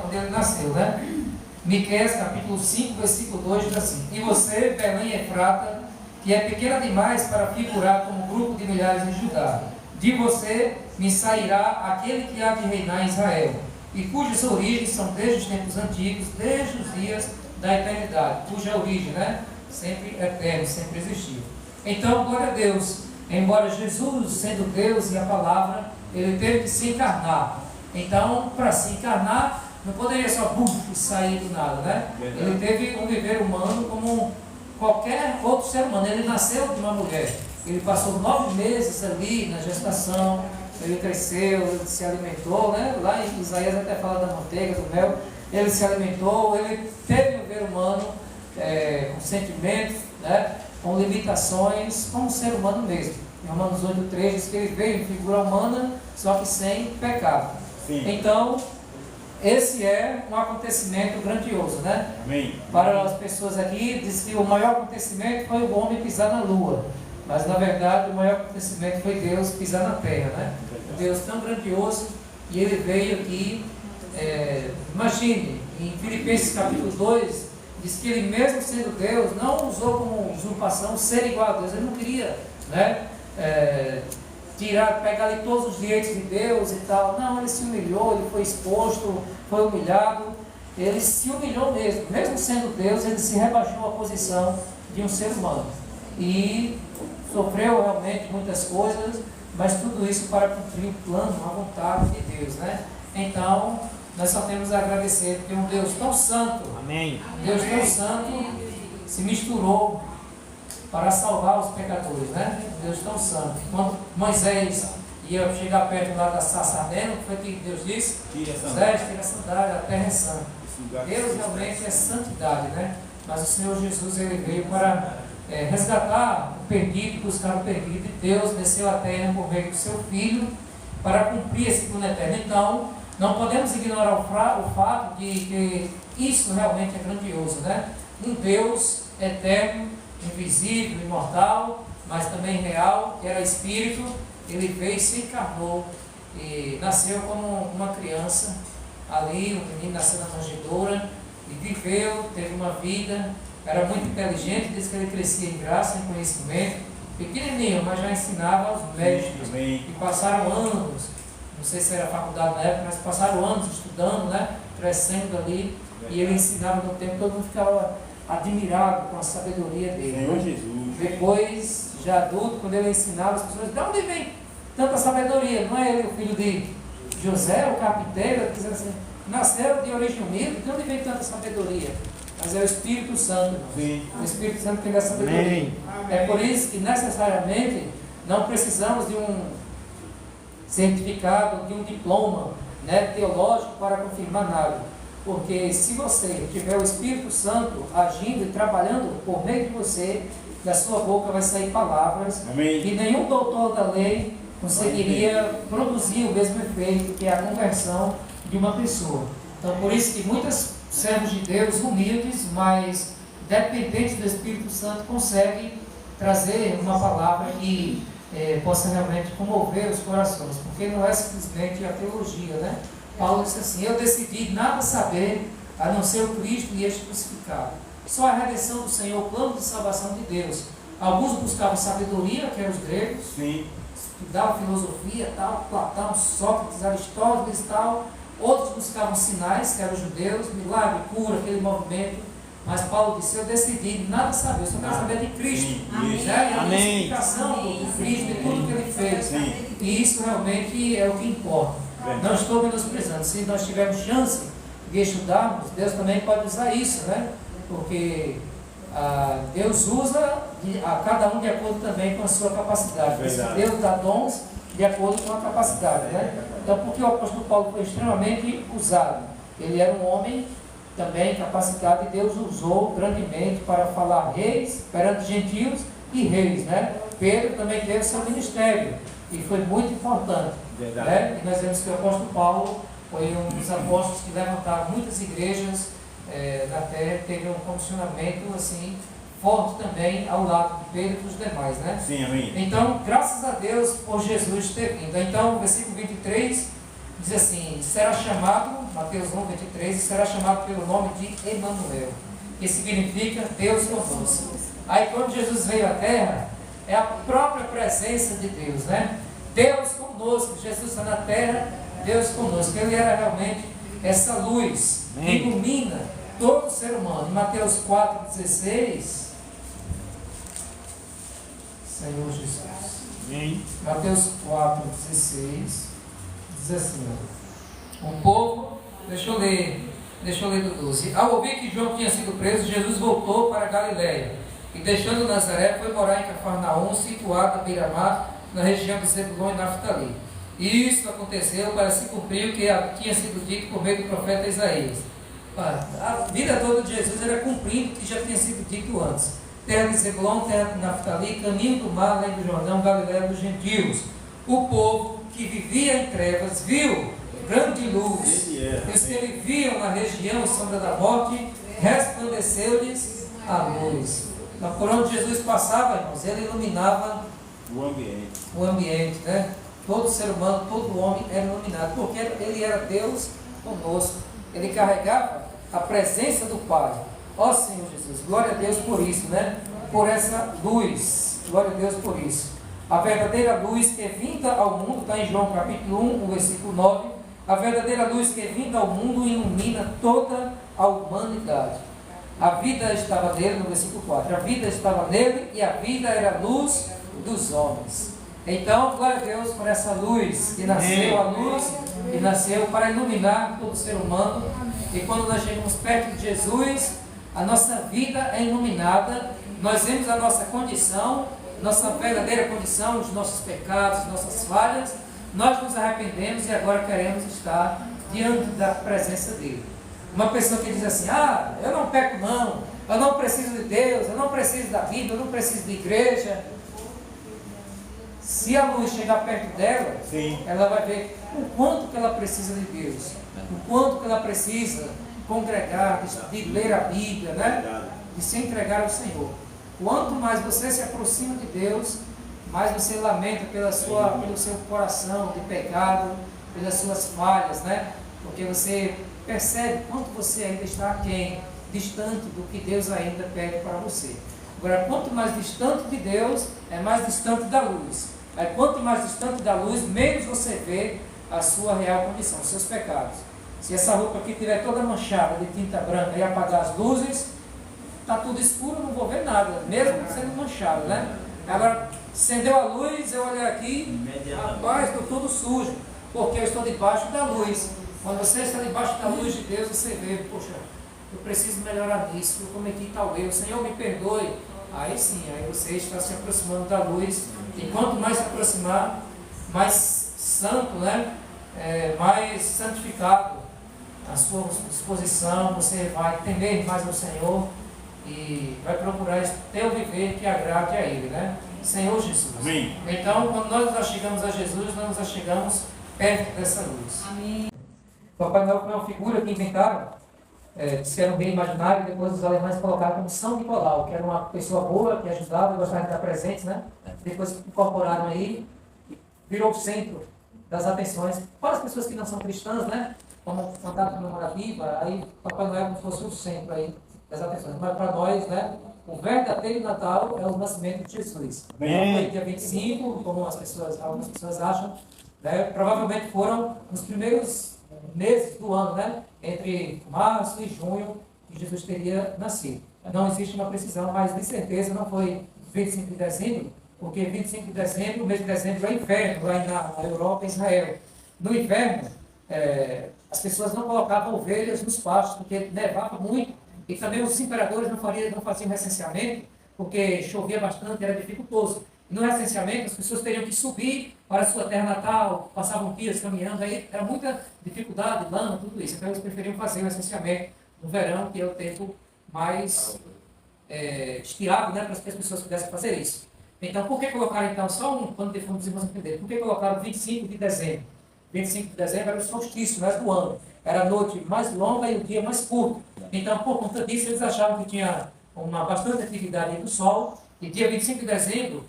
onde ele nasceu, né? Miqueias capítulo 5, versículo 2 diz assim: e você, Belém Efrata, que é pequena demais para figurar como grupo de milhares de Judá, de você me sairá aquele que há de reinar em Israel, e cujas origens são desde os tempos antigos, desde os dias da eternidade, cuja origem, né? Sempre eterno, sempre existiu. Então, glória a Deus, embora Jesus, sendo Deus e a palavra, ele teve que se encarnar. Então, para se encarnar, não poderia só sair do nada, né? Verdade. Ele teve um viver humano como qualquer outro ser humano. Ele nasceu de uma mulher. Ele passou 9 meses ali na gestação, ele cresceu, ele se alimentou, né? Lá em Isaías até fala da manteiga, do mel, ele se alimentou, ele teve um ver humano com sentimentos, né? Com limitações, como um ser humano mesmo. Em Romanos 8,3 diz que ele veio em figura humana, só que sem pecado. Sim. Então, esse é um acontecimento grandioso, né? Amém. Para as pessoas aqui, diz que o maior acontecimento foi o homem pisar na lua. Mas, na verdade, o maior acontecimento foi Deus pisar na terra, né? Deus tão grandioso, e ele veio aqui, imagine, em Filipenses capítulo 2, diz que ele mesmo sendo Deus, não usou como usurpação ser igual a Deus, ele não queria, né? Pegar ali todos os direitos de Deus e tal. Não, ele se humilhou, ele foi exposto, foi humilhado, ele se humilhou mesmo sendo Deus, ele se rebaixou à posição de um ser humano e sofreu realmente muitas coisas, mas tudo isso para cumprir o plano, a vontade de Deus, né? Então, nós só temos a agradecer, porque um Deus tão santo, Amém. Deus tão santo, se misturou para salvar os pecadores, né? Deus tão santo. Quando Moisés ia chegar perto lá da sarça ardendo, o que foi que Deus disse? Tira a Moisés, tira a sandália, a terra é santa. Deus realmente é santidade, né? Mas o Senhor Jesus, ele veio para resgatar o perdido, buscar o perdido, e Deus desceu à terra por meio do seu Filho para cumprir esse plano eterno. Então, não podemos ignorar o fato de que isso realmente é grandioso, né? Um Deus eterno, invisível, imortal, mas também real, que era Espírito, ele veio, se encarnou e nasceu como uma criança ali, o menino nasceu na manjedoura e viveu, teve uma vida, era muito inteligente, diz que ele crescia em graça, em conhecimento, pequenininho, mas já ensinava aos mestres, e passaram anos, não sei se era faculdade na época, mas passaram anos estudando, né, crescendo ali, e ele ensinava no tempo, todo mundo ficava admirado com a sabedoria dele. Senhor Jesus. Depois, já adulto, quando ele ensinava, as pessoas, de onde vem tanta sabedoria? Não é ele o filho de José, o carpinteiro, dizendo assim, nasceu de origem humilde, de onde vem tanta sabedoria? Mas é o Espírito Santo, irmãos. Sim. O Espírito Santo tem essa sabedoria. Amém. É por isso que necessariamente não precisamos de um certificado, de um diploma, né, teológico para confirmar nada. Porque se você tiver o Espírito Santo agindo e trabalhando por meio de você, da sua boca vai sair palavras. Amém. Que nenhum doutor da lei conseguiria produzir o mesmo efeito que é a conversão de uma pessoa. Então, por isso que muitos servos de Deus humildes, mas dependentes do Espírito Santo, conseguem trazer uma palavra que possa realmente comover os corações, porque não é simplesmente a teologia, né? Paulo disse assim, eu decidi nada saber a não ser o Cristo e este crucificado. Só a redenção do Senhor, o plano de salvação de Deus. Alguns buscavam sabedoria, que eram os gregos, Sim. estudavam filosofia, tal, Platão, Sócrates, Aristóteles e tal. Outros buscavam sinais, que eram os judeus, milagre, cura, aquele movimento. Mas Paulo disse, eu decidi nada saber, eu só quero saber de Cristo. Sim. Né? E a Amém. justificação do Cristo e tudo que ele fez. Sim. E isso realmente é o que importa. Não estou menosprezando. Se nós tivermos chance de estudarmos, Deus também pode usar isso, né? Porque Deus usa a cada um de acordo também com a sua capacidade. Deus dá dons de acordo com a capacidade, né? Então, porque o apóstolo Paulo foi extremamente usado. Ele era um homem também capacitado e Deus usou grandemente para falar reis perante gentios e reis, né? Pedro também teve seu ministério e foi muito importante. Né? E nós vemos que o apóstolo Paulo foi um dos apóstolos que levantaram muitas igrejas na terra, teve um condicionamento assim, forte também ao lado de Pedro e dos demais. Né? Sim, amém. Então, graças a Deus por Jesus ter vindo. Então, o versículo 23 diz assim, será chamado, Mateus 1, 23, será chamado pelo nome de Emanuel, que significa Deus conosco. Aí quando Jesus veio à terra, é a própria presença de Deus, né? Deus conosco, Jesus está na terra, Deus conosco. Ele era realmente essa luz que ilumina todo ser humano. Em Mateus 4,16, Senhor Jesus. Amém. Mateus 4,16 diz assim, o povo, deixa eu ler do 12. Ao ouvir que João tinha sido preso, Jesus voltou para Galiléia e deixando Nazaré, foi morar em Cafarnaum, situado à beira-mar, na região de Zebulon e Naftali, E isso aconteceu para se cumprir o que tinha sido dito por meio do profeta Isaías. A vida toda de Jesus era cumprindo o que já tinha sido dito antes. Terra de Zebulon, terra de Naftali, caminho do mar, além do Jordão, Galiléia dos gentios. O povo que vivia em trevas viu grande luz. E os que ele viam na região sombra da morte, resplandeceu-lhes a luz. Então, por onde Jesus passava, irmãos, ele iluminava o ambiente, né? Todo ser humano, todo homem era iluminado, porque ele era Deus conosco. Ele carregava a presença do Pai. Ó Senhor Jesus, glória a Deus por isso, né? Por essa luz, glória a Deus por isso. A verdadeira luz que é vinda ao mundo, está em João capítulo 1, o versículo 9. A verdadeira luz que é vinda ao mundo ilumina toda a humanidade. A vida estava nele, no versículo 4. A vida estava nele e a vida era a luz dos homens. Então, glória a Deus por essa luz, que nasceu a luz, e nasceu para iluminar todo ser humano. E quando nós chegamos perto de Jesus, a nossa vida é iluminada, nós vemos a nossa condição, nossa verdadeira condição, os nossos pecados, nossas falhas, nós nos arrependemos e agora queremos estar diante da presença dele. Uma pessoa que diz assim, eu não peco não, eu não preciso de Deus, eu não preciso da Bíblia, eu não preciso de igreja. Se a luz chegar perto dela, sim, ela vai ver o quanto que ela precisa de Deus, o quanto que ela precisa congregar, de ler a Bíblia, né? De se entregar ao Senhor. Quanto mais você se aproxima de Deus, mais você lamenta pelo seu coração de pecado, pelas suas falhas, né? Porque você percebe quanto você ainda está aquém, distante do que Deus ainda pede para você. Agora, quanto mais distante de Deus, é mais distante da luz. Aí, quanto mais distante da luz, menos você vê a sua real condição, os seus pecados. Se essa roupa aqui estiver toda manchada de tinta branca e apagar as luzes, está tudo escuro, eu não vou ver nada, mesmo sendo manchado, né? Agora, acendeu a luz, eu olhei aqui, rapaz, estou todo sujo, porque eu estou debaixo da luz. Quando você está debaixo da luz de Deus, você vê, poxa, eu preciso melhorar nisso, eu cometi tal erro, Senhor me perdoe. Aí sim, aí você está se aproximando da luz, e quanto mais se aproximar, mais santo, né? Mais santificado a sua disposição, você vai temer mais ao Senhor e vai procurar ter o viver que agrade a Ele, né? Senhor Jesus. Amém. Então, quando nós nos chegamos a Jesus, nós nos chegamos perto dessa luz. Amém. O Papai Noel foi uma figura que inventaram, que era um bem imaginário, e depois os alemães colocaram como São Nicolau, que era uma pessoa boa, que ajudava, gostava de dar presentes, né? Depois incorporaram aí, virou o centro das atenções para as pessoas que não são cristãs, né? Como fantasma comemorativa, aí Papai Noel como se fosse o centro aí das atenções. Mas para nós, né, o verdadeiro Natal é o nascimento de Jesus. Foi dia 25, como algumas pessoas acham, né? Provavelmente foram nos primeiros meses do ano, né? Entre março e junho, que Jesus teria nascido. Não existe uma precisão, mas de certeza não foi 25 de dezembro, porque 25 de dezembro, o mês de dezembro é inverno, lá na Europa e Israel. No inverno, as pessoas não colocavam ovelhas nos pastos, porque nevava muito, e também os imperadores não faziam recenseamento, porque chovia bastante, era dificultoso. E no recenseamento, as pessoas teriam que subir para a sua terra natal, passavam dias caminhando, aí era muita dificuldade, lama, tudo isso. Então eles preferiam fazer o recenseamento no verão, que é o tempo mais estiável, né, para que as pessoas pudessem fazer isso. Então, por que colocaram então, só um pano de fundo, irmãos entenderem, por que colocaram 25 de dezembro? 25 de dezembro era o solstício, né, do ano. Era a noite mais longa e o dia mais curto. Então, por conta disso, eles achavam que tinha uma bastante atividade do sol. E dia 25 de dezembro,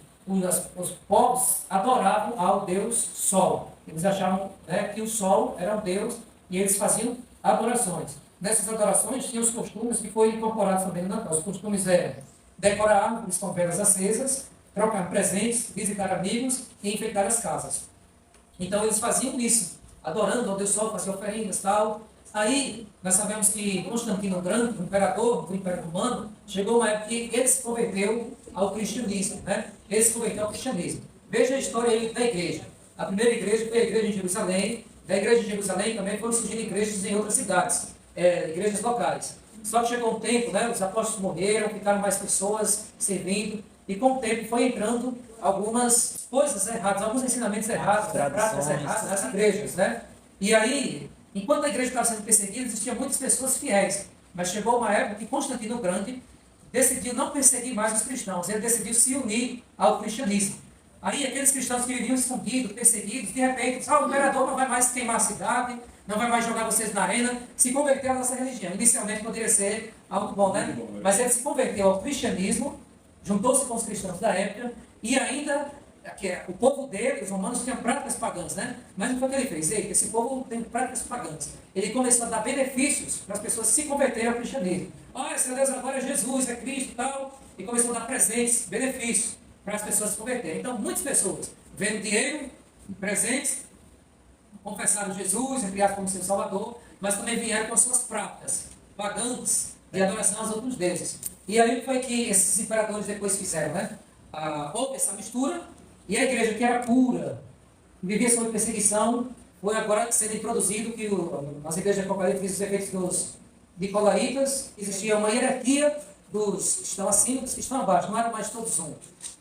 os povos adoravam ao Deus Sol. Eles achavam, né, que o Sol era o Deus e eles faziam adorações. Nessas adorações tinham os costumes que foram incorporados também no Natal. Os costumes eram decorar árvores com velas acesas, trocar presentes, visitar amigos e enfeitar as casas. Então eles faziam isso, adorando ao Deus Sol, faziam oferendas e tal. Aí nós sabemos que Constantino Grande, o imperador do Império Romano, chegou uma época que ele se converteu ao cristianismo, né? Ele se converteu ao cristianismo. Veja a história aí da igreja. A primeira igreja foi a igreja em Jerusalém. Da igreja de Jerusalém também foram surgindo igrejas em outras cidades, igrejas locais. Só que chegou um tempo, né? Os apóstolos morreram, ficaram mais pessoas servindo. e com o tempo foi entrando algumas coisas erradas, alguns ensinamentos errados, práticas erradas nas igrejas, né? E aí, enquanto a igreja estava sendo perseguida, existiam muitas pessoas fiéis, mas chegou uma época que Constantino o Grande decidiu não perseguir mais os cristãos, ele decidiu se unir ao cristianismo. Aí aqueles cristãos que viviam escondidos, perseguidos, de repente, o imperador não vai mais queimar a cidade, não vai mais jogar vocês na arena, se converteu à nossa religião. Inicialmente poderia ser algo bom, né? Mas ele se converteu ao cristianismo, juntou-se com os cristãos da época, e ainda, o povo dele, os romanos, tinham práticas pagãs, né? Mas o que ele fez? Esse povo tem práticas pagãs. Ele começou a dar benefícios para as pessoas se converterem ao cristianismo. Seu Deus agora é Jesus, é Cristo e tal. E começou a dar presentes, benefícios para as pessoas se converterem. Então, muitas pessoas vendo dinheiro, presentes, confessaram Jesus, criaram como seu Salvador, mas também vieram com suas práticas pagãs de adoração aos outros deuses. E aí foi que esses imperadores depois fizeram, né? Houve essa mistura, e a igreja que era pura, vivia sob perseguição, foi agora sendo introduzido que nas igrejas apocalípticas, os efeitos dos nicolaítas, existia uma hierarquia dos que estão acima e dos que estão abaixo, não eram mais todos um.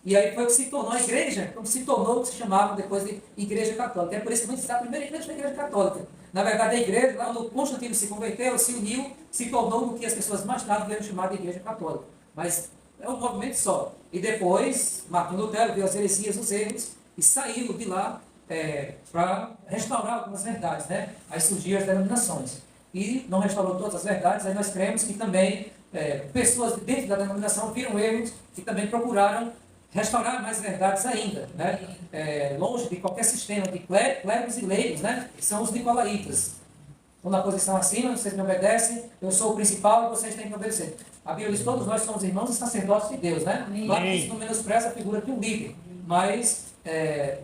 E aí foi o que se tornou a igreja, como se tornou o que se chamava depois de Igreja Católica. É por isso que muitos dizem a primeira igreja foi a Igreja Católica. Na verdade, a igreja, lá quando Constantino se converteu, se uniu, se tornou o que as pessoas mais tarde vieram chamar de Igreja Católica. Mas é um movimento só. E depois, Martinho Lutero viu as heresias, os erros, e saiu de lá para restaurar algumas verdades, né? Aí surgiram as denominações. E não restaurou todas as verdades, aí nós cremos que também pessoas dentro da denominação viram erros e também procuraram restaurar mais verdades ainda, né? Longe de qualquer sistema de clérigos e leigos, né? Que são os nicolaítas. Estão na posição acima, vocês me obedecem, eu sou o principal e vocês têm que me obedecer. A Bíblia diz, todos nós somos irmãos e sacerdotes de Deus, né? Claro que isso não menospreza a figura de um líder, mas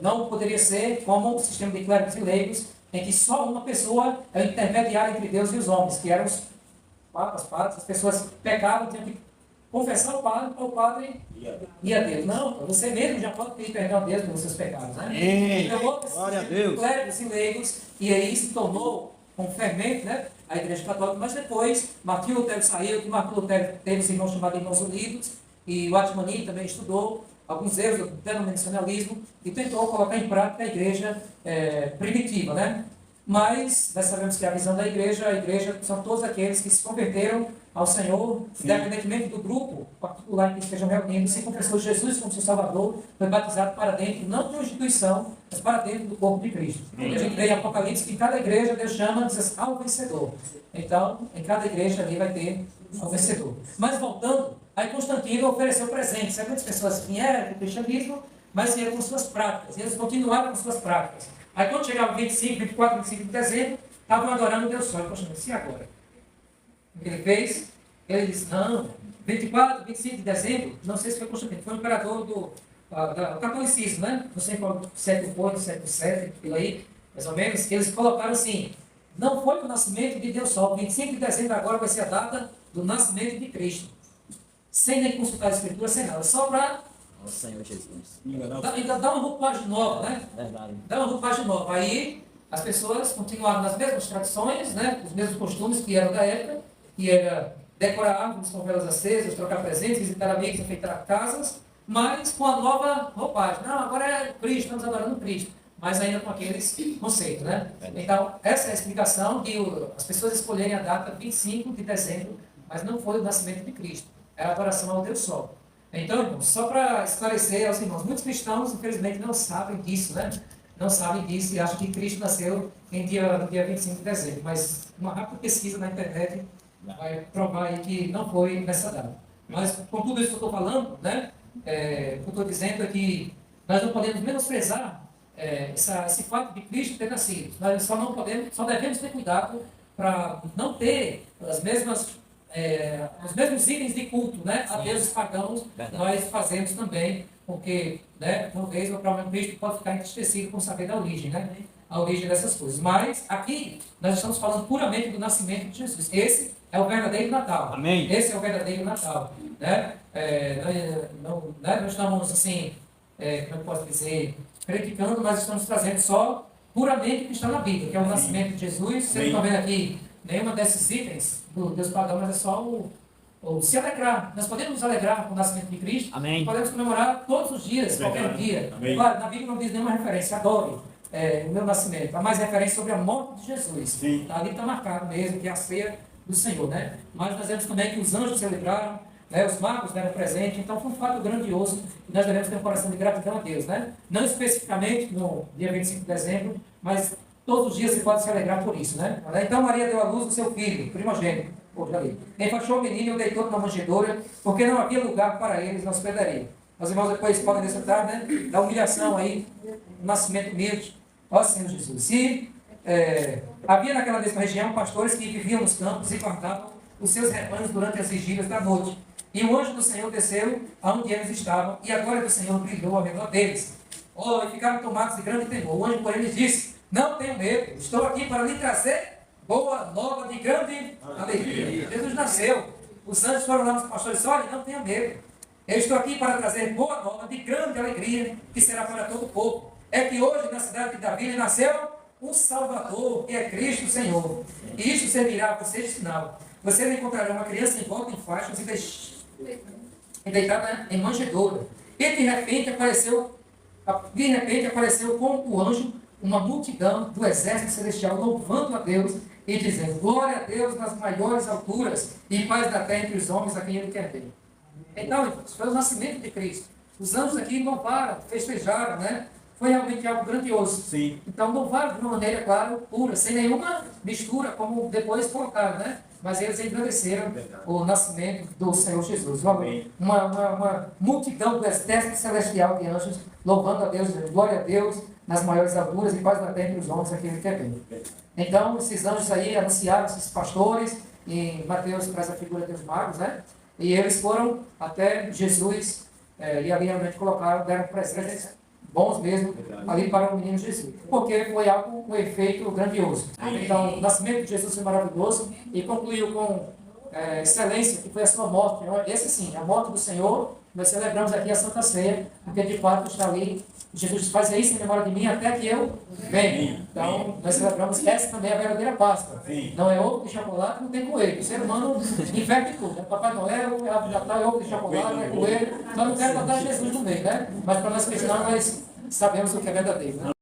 não poderia ser como o sistema de clérigos e leigos, em que só uma pessoa é o intermediário entre Deus e os homens, que eram os papas, as pessoas pecavam, tinham que confessar ao padre e a Deus. Não, você mesmo já pode pedir perdão a Deus pelos seus pecados, né? Glória a Deus. Clérigos e leigos, e aí se tornou com fermento, né? A Igreja Católica, mas depois Martinho Lutero saiu, que Martinho Lutero teve os irmãos chamados Irmãos Unidos, e o Atmani também estudou alguns erros do denominacionalismo e tentou colocar em prática a igreja primitiva, né? Mas nós sabemos que a visão da igreja, são todos aqueles que se converteram ao Senhor, independentemente do grupo particular em que estejam reunindo, se confessou Jesus como seu Salvador, foi batizado para dentro, não de uma instituição, mas para dentro do corpo de Cristo. E a gente vê em Apocalipse que em cada igreja Deus chama, diz ao vencedor. Então, em cada igreja ali vai ter ao vencedor. Mas voltando, aí Constantino ofereceu presentes. Muitas pessoas vieram do cristianismo, mas vieram com suas práticas. E eles continuaram com suas práticas. Aí quando chegava 24, 25 de dezembro, estavam adorando o Deus Sol. E Constantino disse, e agora? O que ele fez? Ele disse, não, 24, 25 de dezembro, não sei se foi Constantino, foi o imperador do catolicismo, né? Não sei qual século foi, século VII, aquilo aí, mais ou menos, que eles colocaram assim, não foi o nascimento de Deus Sol, 25 de dezembro agora vai ser a data do nascimento de Cristo. Sem nem consultar a Escritura, sem nada, só para o Senhor Jesus. Dá uma roupagem nova, né? Verdade. Dá uma roupagem nova. Aí as pessoas continuaram nas mesmas tradições, né? Os mesmos costumes que eram da época, que era decorar árvores com velas acesas, trocar presentes, visitar amigos, enfeitar casas, mas com a nova roupagem. Não, agora é Cristo, estamos adorando Cristo, mas ainda com aqueles conceitos, né? Então, essa é a explicação de as pessoas escolherem a data 25 de dezembro, mas não foi o nascimento de Cristo, era a adoração ao Deus Sol. Então, só para esclarecer aos irmãos, muitos cristãos, infelizmente, não sabem disso, né? Não sabem disso e acham que Cristo nasceu no dia 25 de dezembro. Mas uma rápida pesquisa na internet vai provar aí que não foi nessa data. Mas, com tudo isso que eu estou falando, né? O que eu estou dizendo é que nós não podemos menosprezar esse fato de Cristo ter nascido. Nós só devemos ter cuidado para não ter os mesmos itens de culto, né? A deuses pagãos, nós fazemos também, porque, né, uma vez o próprio Cristo pode ficar entristecido com saber da origem, né? A origem dessas coisas. Mas aqui nós estamos falando puramente do nascimento de Jesus. Esse é o verdadeiro Natal. Amém. Esse é o verdadeiro Natal, né? Nós estamos assim, como eu posso dizer, criticando, mas estamos trazendo só puramente o que está na Bíblia, que é o nascimento de Jesus. Vocês estão vendo aqui nenhuma desses itens do Deus pagão, mas é só ou se alegrar. Nós podemos nos alegrar com o nascimento de Cristo. Amém. Podemos comemorar todos os dias, qualquer dia. Amém. Claro, na Bíblia não diz nenhuma referência, adore o meu nascimento. Há mais referência sobre a morte de Jesus. Sim. Ali está marcado mesmo, que é a ceia do Senhor, né? Mas nós vemos também que os anjos celebraram, né? Os magos deram presente, então foi um fato grandioso e nós devemos ter um coração de gratidão a Deus, né? Não especificamente no dia 25 de dezembro, mas todos os dias você pode se alegrar por isso, né? Então Maria deu à luz o seu filho, primogênito, enfaixou o menino e o deitou numa manjedoura, porque não havia lugar para eles na hospedaria. Os irmãos depois podem desfrutar, né? Da humilhação aí, do nascimento humilde, ó Senhor Jesus. Havia naquela mesma região pastores que viviam nos campos e guardavam os seus rebanhos durante as vigílias da noite. E o anjo do Senhor desceu aonde eles estavam, e a glória do Senhor brilhou ao redor deles. E ficaram tomados de grande temor. O anjo, porém, lhes disse: não tenham medo, estou aqui para lhe trazer boa nova de grande alegria. Jesus nasceu. Os anjos foram lá nos pastores e disseram: olha, não tenham medo. Eu estou aqui para trazer boa nova de grande alegria, que será para todo o povo. É que hoje, na cidade de Davi, nasceu um Salvador, que é Cristo Senhor. E isto servirá a vocês de sinal. Vocês encontrarão uma criança envolta em faixas e deitada em manjedoura. E de repente apareceu com o anjo uma multidão do exército celestial, louvando a Deus e dizendo: glória a Deus nas maiores alturas e paz da terra entre os homens a quem Ele quer ver. Então, foi o nascimento de Cristo. Os anjos aqui louvaram, festejaram, né? Foi realmente algo grandioso. Sim. Então, louvaram de uma maneira, claro, pura, sem nenhuma mistura, como depois colocaram, né? Mas eles engrandeceram o nascimento do Senhor Jesus. Uma multidão do exército celestial de anjos louvando a Deus, glória a Deus nas maiores alturas e paz na terra entre os homens a quem Ele quer ver. Então, esses anjos aí anunciaram esses pastores, e Mateus traz a figura dos magos, né? E eles foram até Jesus, e ali realmente deram presentes bons mesmo ali para o menino Jesus, porque foi algo, um efeito grandioso. Então, o nascimento de Jesus foi maravilhoso e concluiu com excelência, que foi a sua morte. Esse sim, a morte do Senhor. Nós celebramos aqui a Santa Ceia, porque de fato está ali. Jesus faz isso em memória de mim até que eu venha. Então, nós celebramos essa também a verdadeira Páscoa. Não é ovo de chocolate, não tem coelho. O ser humano inverte tudo. Papai Noel, Natal é ovo de chocolate, é coelho. Nós não queremos botar Jesus no meio, né? Mas para nós cristãos, nós sabemos o que é verdadeiro, né?